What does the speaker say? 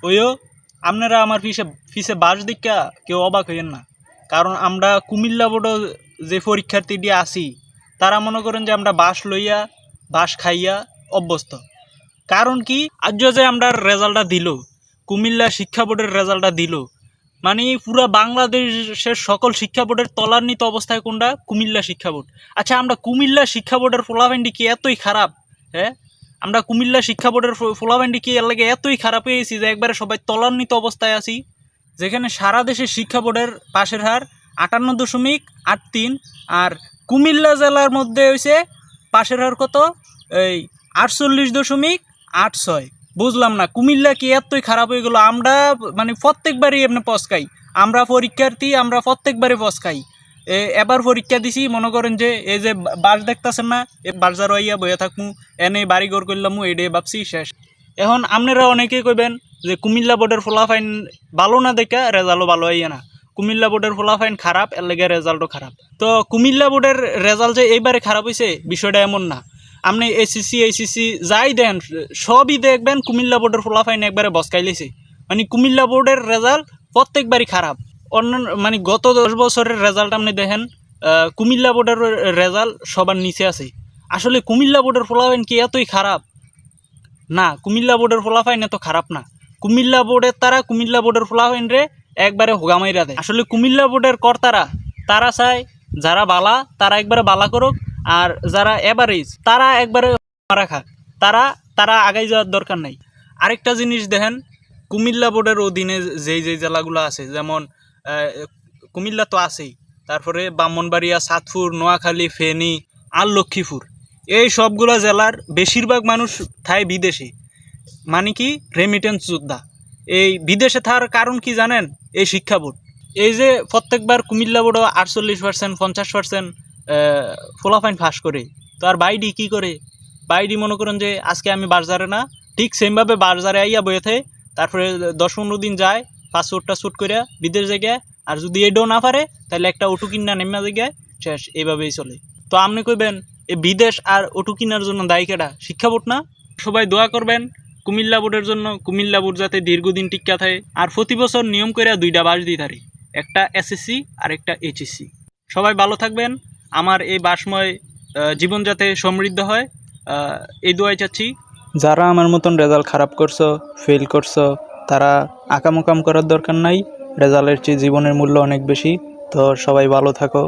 ওইও আপনারা আমার ফিসে বাস দেখা কেউ অবাক হইয়েন না, কারণ আমরা কুমিল্লা বোর্ড যে পরীক্ষার্থীটি আসি তারা মনে করেন যে আমরা বাস লইয়া বাস খাইয়া অভ্যস্ত। কারণ কি, আজ যে আমরা রেজাল্টটা দিল, কুমিল্লা শিক্ষা বোর্ডের রেজাল্টটা দিল, মানে পুরা বাংলাদেশের সকল শিক্ষা বোর্ডের তলান্বিত অবস্থায় কোনটা? কুমিল্লা শিক্ষা বোর্ড। আচ্ছা, আমরা কুমিল্লা শিক্ষা বোর্ডের ফলাফলটি কি এতই খারাপ? হ্যাঁ, আমরা কুমিল্লা শিক্ষা বোর্ডের ফলাফলটি কি এর লাগে এতই খারাপ হয়েছি যে একবারে সবাই তলান্বিত অবস্থায় আছি, যেখানে সারা দেশের শিক্ষা বোর্ডের পাশের হার 58.83, আর কুমিল্লা জেলার মধ্যে হয়েছে পাশের হার কত? এই 48.86। বুঝলাম না, কুমিল্লা কি এতই খারাপ হয়ে গেলো? আমরা মানে প্রত্যেকবারই এমনি পস্কাই, আমরা পরীক্ষার্থী, আমরা প্রত্যেকবারই পস্কাই। এবার পরীক্ষা দিছি, মনে করেন যে এই যে বাস দেখতেছেন না, এ বাজার হইয়া বইয়া থাকমু, এনে বাড়ি ঘর করলাম, এডে ভাবছি শেষ। এখন আপনারা অনেকেই কইবেন যে কুমিল্লা বোর্ডের ফলাফাইন ভালো না দেখা রেজাল্টও ভালো হইয়া না, কুমিল্লা বোর্ডের ফলাফাইন খারাপ এর লেগে রেজাল্টও খারাপ। তো কুমিল্লা বোর্ডের রেজাল্ট যে এইবারে খারাপ হয়েছে বিষয়টা এমন না। আপনি এসিসি যাই দেন সবই দেখবেন কুমিল্লা বোর্ডের ফলাফাইন একবারে বসকাই লেছে। মানে কুমিল্লা বোর্ডের রেজাল্ট প্রত্যেকবারই খারাপ। অন্য মানে গত 10 বছরের রেজাল্ট আপনি দেখেন, কুমিল্লা বোর্ডের রেজাল্ট সবার নিচে আছে। আসলে কুমিল্লা বোর্ডের ফলাফাইন কি এতই খারাপ? না, কুমিল্লা বোর্ডের ফলাফাইন এত খারাপ না। কুমিল্লা বোর্ডের তারা কুমিল্লা বোর্ডের ফলাফাইন রে একবারে হোগামাইরা দেয়। আসলে কুমিল্লা বোর্ডের কর্তারা তারা চায় যারা বালা তারা একবারে বালা করুক, আর যারা এভারেজ তারা একবারে মারা খাক, তারা আগাই যাওয়ার দরকার নাই। আরেকটা জিনিস দেখেন, কুমিল্লা বোর্ডের অধীনে যেই জেলাগুলো আছে, যেমন কুমিল্লা তো আছেই, তারপরে ব্রাহ্মণবাড়িয়া, চাঁদপুর, নোয়াখালী, ফেনী আর লক্ষ্মীপুর, এই সবগুলো জেলার বেশিরভাগ মানুষ থায় বিদেশে। মানে কি, রেমিটেন্স যোদ্ধা। এই বিদেশে থাকার কারণ কি জানেন? এই শিক্ষা বোর্ড। এই যে প্রত্যেকবার কুমিল্লা বোর্ডও 48%, 50% ফলাফাইন ফাঁস করে, তো আর বাইডি কি করে? বাইডি মনে করেন যে আজকে আমি বাজারে না, ঠিক সেমভাবে বাজারে আইয়া বইতে, তারপরে 10-15 দিন যায়, পাসপোর্টটা শ্যুট করে বিদেশ জায়গায়, আর যদি এডও না পারে তাহলে একটা অটো কিনা নেমা জায়গায় শেষ, এইভাবেই চলে। তো আপনি কইবেন এই বিদেশ আর অটো কিনার জন্য দায়ী কেডা? শিক্ষা বোর্ড না? সবাই দোয়া করবেন কুমিল্লা বোর্ডের জন্য, কুমিল্লা বোর্ড যাতে দীর্ঘদিন টিকা থাকে, আর প্রতি বছর নিয়ম করে 2টা বাস দিয়ে থাকে, একটা এসএসসি আর একটা এইচএসসি। সবাই ভালো থাকবেন, আমার এই বাসময় জীবন যাতে সমৃদ্ধ হয়, এই দোয়াই চাচ্ছি। যারা আমার মতন রেজাল্ট খারাপ করছো, ফেল করছো, তারা আকাম করার দরকার নাই। রেজাল্টের চেয়ে জীবনের মূল্য অনেক বেশি। তো সবাই ভালো থাকো।